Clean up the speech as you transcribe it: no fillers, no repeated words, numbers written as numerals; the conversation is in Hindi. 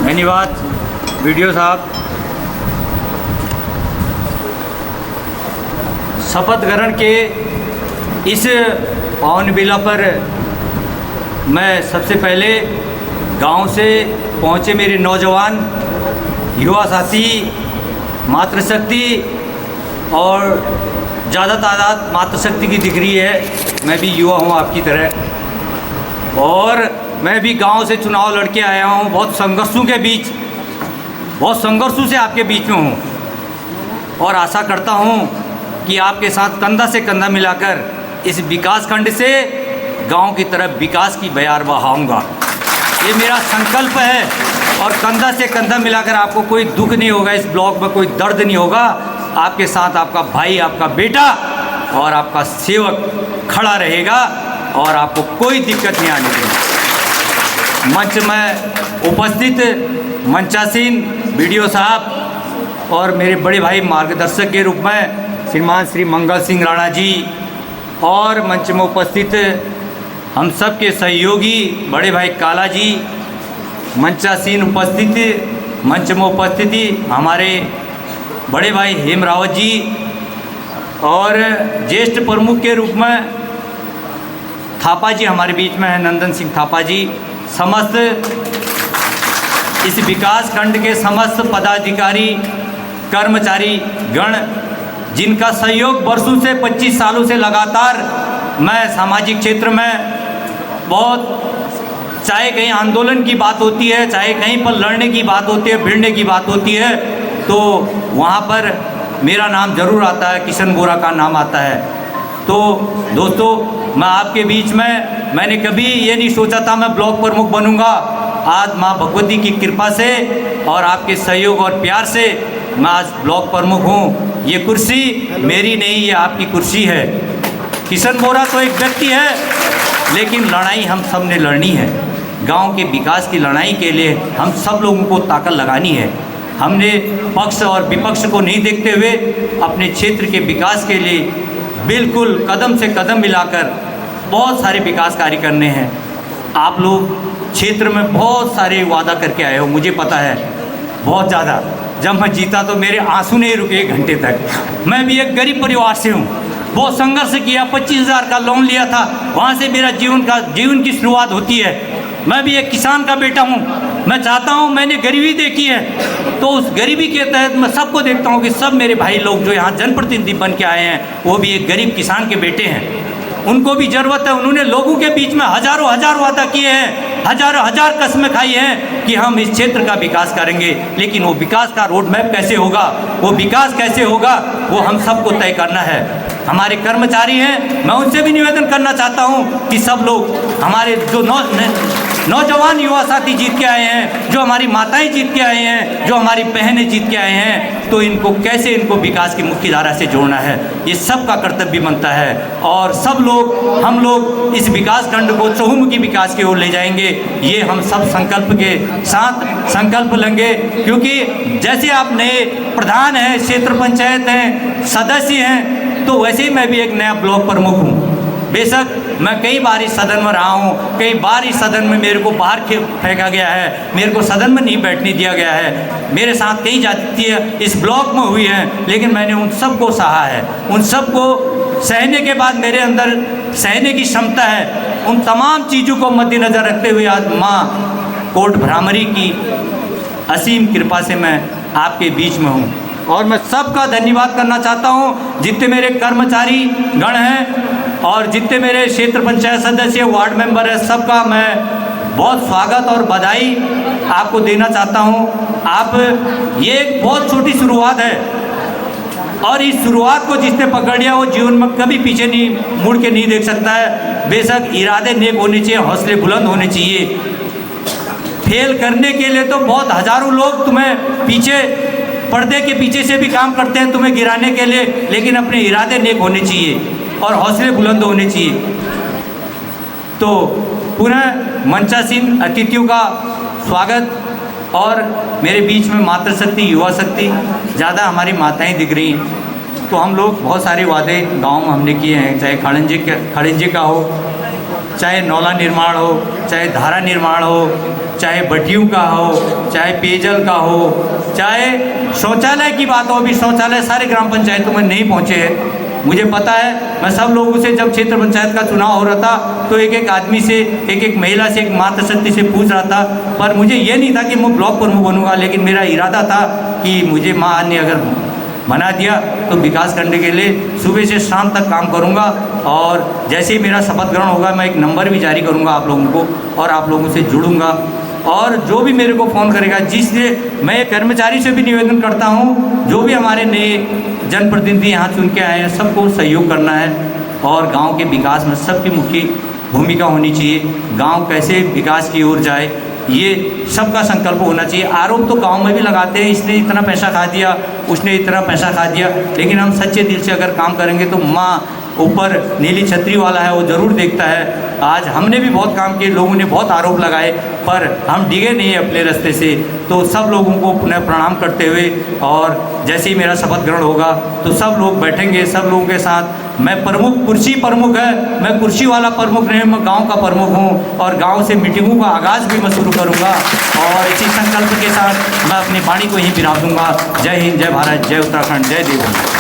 धन्यवाद वीडियो साहब। शपथ ग्रहण के इस पावन बेला पर मैं सबसे पहले गांव से पहुंचे मेरे नौजवान युवा साथी, मातृशक्ति और ज़्यादा तादाद मातृशक्ति की दिख रही है। मैं भी युवा हूं आपकी तरह और मैं भी गांव से चुनाव लड़के आया हूं। बहुत संघर्षों के बीच, बहुत संघर्षों से आपके बीच में हूं और आशा करता हूं कि आपके साथ कंधा से कंधा मिलाकर इस विकास खंड से गांव की तरफ विकास की बयार बहाऊंगा। ये मेरा संकल्प है और कंधा से कंधा मिलाकर आपको कोई दुख नहीं होगा, इस ब्लॉक में कोई दर्द नहीं होगा। आपके साथ आपका भाई, आपका बेटा और आपका सेवक खड़ा रहेगा और आपको कोई दिक्कत नहीं आने देगी। मंच में उपस्थित मंचासीन वीडियो साहब और मेरे बड़े भाई मार्गदर्शक के रूप में श्रीमान श्री मंगल सिंह राणा जी और मंच में उपस्थित हम सब के सहयोगी बड़े भाई काला जी, मंचासीन उपस्थिति, मंच में उपस्थिति हमारे बड़े भाई हेमरावत जी और ज्येष्ठ प्रमुख के रूप में थापा जी हमारे बीच में है, नंदन सिंह थापा जी। समस्त इस विकास खंड के समस्त पदाधिकारी, कर्मचारी गण जिनका सहयोग वर्षों से 25 सालों से लगातार मैं सामाजिक क्षेत्र में बहुत, चाहे कहीं आंदोलन की बात होती है, चाहे कहीं पर लड़ने की बात होती है, भिड़ने की बात होती है, तो वहाँ पर मेरा नाम ज़रूर आता है, किशन बोरा का नाम आता है। तो दोस्तों, मैं आपके बीच में, मैंने कभी ये नहीं सोचा था मैं ब्लॉक प्रमुख बनूंगा। आज माँ भगवती की कृपा से और आपके सहयोग और प्यार से मैं आज ब्लॉक प्रमुख हूँ। ये कुर्सी मेरी नहीं, ये आपकी कुर्सी है। किशन बोरा तो एक व्यक्ति है, लेकिन लड़ाई हम सब ने लड़नी है। गांव के विकास की लड़ाई के लिए हम सब लोगों को ताकत लगानी है। हमने पक्ष और विपक्ष को नहीं देखते हुए अपने क्षेत्र के विकास के लिए बिल्कुल कदम से कदम मिलाकर बहुत सारे विकास कार्य करने हैं। आप लोग क्षेत्र में बहुत सारे वादा करके आए हो, मुझे पता है, बहुत ज़्यादा। जब मैं जीता तो मेरे आंसू नहीं रुके एक घंटे तक। मैं भी एक गरीब परिवार से हूँ, बहुत संघर्ष किया, 25,000 का लोन लिया था, वहाँ से मेरा जीवन की शुरुआत होती है। मैं भी एक किसान का बेटा हूँ। मैं चाहता हूँ, मैंने गरीबी देखी है, तो उस गरीबी के तहत मैं सबको देखता हूँ कि सब मेरे भाई लोग जो यहाँ जनप्रतिनिधि बन के आए हैं वो भी एक गरीब किसान के बेटे हैं। उनको भी ज़रूरत है। उन्होंने लोगों के बीच में हज़ारों वादा किए हैं, हज़ार कस्में खाई हैं कि हम इस क्षेत्र का विकास करेंगे, लेकिन वो विकास का रोड मैप कैसे होगा, वो विकास कैसे होगा, वो हम सबको तय करना है। हमारे कर्मचारी हैं, मैं उनसे भी निवेदन करना चाहता हूं कि सब लोग, हमारे जो नौजवान युवा साथी जीत के आए हैं, जो हमारी माताएं जीत के आए हैं, जो हमारी बहनें जीत के आए हैं, तो इनको कैसे, इनको विकास की मुख्य धारा से जोड़ना है, ये सबका कर्तव्य बनता है। और सब लोग, हम लोग इस विकास खंड को चहुमुखी विकास की ओर ले जाएंगे। ये हम सब संकल्प के साथ संकल्प लेंगे, क्योंकि जैसे आप नए प्रधान हैं, क्षेत्र पंचायत हैं, सदस्य हैं, तो वैसे ही मैं भी एक नया ब्लॉक प्रमुख हूँ। बेशक मैं कई बार इस सदन में रहा हूँ, कई बार इस सदन में मेरे को बाहर फेंका गया है, मेरे को सदन में नहीं बैठने दिया गया है, मेरे साथ कई जातियाँ इस ब्लॉक में हुई हैं, लेकिन मैंने उन सबको सहा है। उन सबको सहने के बाद मेरे अंदर सहने की क्षमता है। उन तमाम चीज़ों को मद्देनज़र रखते हुए आज माँ कोट भ्रामरी की असीम कृपा से मैं आपके बीच में हूँ और मैं सबका धन्यवाद करना चाहता हूँ। जितने मेरे कर्मचारी गण हैं और जितने मेरे क्षेत्र पंचायत सदस्य, वार्ड मेंबर हैं, सबका मैं बहुत स्वागत और बधाई आपको देना चाहता हूँ। आप, ये एक बहुत छोटी शुरुआत है और इस शुरुआत को जिसने पकड़ लिया वो जीवन में कभी पीछे नहीं मुड़ के नहीं देख सकता है। बेशक इरादे नेक होने चाहिए, हौसले बुलंद होने चाहिए। फेल करने के लिए तो बहुत हज़ारों लोग तुम्हें पीछे, पर्दे के पीछे से भी काम करते हैं तुम्हें गिराने के लिए, लेकिन अपने इरादे नेक होने चाहिए और हौसले बुलंद होने चाहिए। तो पुनः मंचासीन अतिथियों का स्वागत। और मेरे बीच में मातृशक्ति, युवा शक्ति, ज़्यादा हमारी माताएं दिख रही हैं। तो हम लोग बहुत सारे वादे गांव में हमने किए हैं, चाहे खड़ंजे का हो, चाहे नौला निर्माण हो, चाहे धारा निर्माण हो, चाहे भट्टियों का हो, चाहे पेयजल का हो, चाहे शौचालय की बात हो। अभी शौचालय सारे ग्राम पंचायतों में नहीं पहुँचे हैं। मुझे पता है, मैं सब लोगों से जब क्षेत्र पंचायत का चुनाव हो रहा था तो एक एक आदमी से, एक एक महिला से, एक मातृशक्ति से पूछ रहा था, पर मुझे ये नहीं था कि मैं ब्लॉक प्रमुख बनूंगा। लेकिन मेरा इरादा था कि मुझे माँ ने अगर बना दिया तो विकास करने के लिए सुबह से शाम तक काम करूंगा। और जैसे ही मेरा शपथ ग्रहण होगा मैं एक नंबर भी जारी करूंगा आप लोगों को और आप लोगों से जुड़ूंगा। और जो भी मेरे को फ़ोन करेगा, जिससे मैं कर्मचारी से भी निवेदन करता हूं, जो भी हमारे नए जनप्रतिनिधि यहाँ चुन के आए हैं सबको सहयोग करना है और गांव के विकास में सबकी मुख्य भूमिका होनी चाहिए। गांव कैसे विकास की ओर जाए ये सबका संकल्प होना चाहिए। आरोप तो गांव में भी लगाते हैं, इसने इतना पैसा खा दिया, उसने इतना पैसा खा दिया, लेकिन हम सच्चे दिल से अगर काम करेंगे तो माँ ऊपर नीली छतरी वाला है वो ज़रूर देखता है। आज हमने भी बहुत काम किए, लोगों ने बहुत आरोप लगाए, पर हम डिगे नहीं अपने रास्ते से। तो सब लोगों को पुनः प्रणाम करते हुए और जैसे ही मेरा शपथ ग्रहण होगा तो सब लोग बैठेंगे, सब लोगों के साथ। मैं प्रमुख, कुर्सी प्रमुख है, मैं कुर्सी वाला प्रमुख नहीं, मैं गांव का प्रमुख हूं और गांव से मीटिंगों का आगाज़ भी मैं शुरू करूंगा और इसी संकल्प के साथ मैं अपनी वाणी को यहीं विराम दूंगा। जय हिंद, जय भारत, जय उत्तराखंड, जय देव।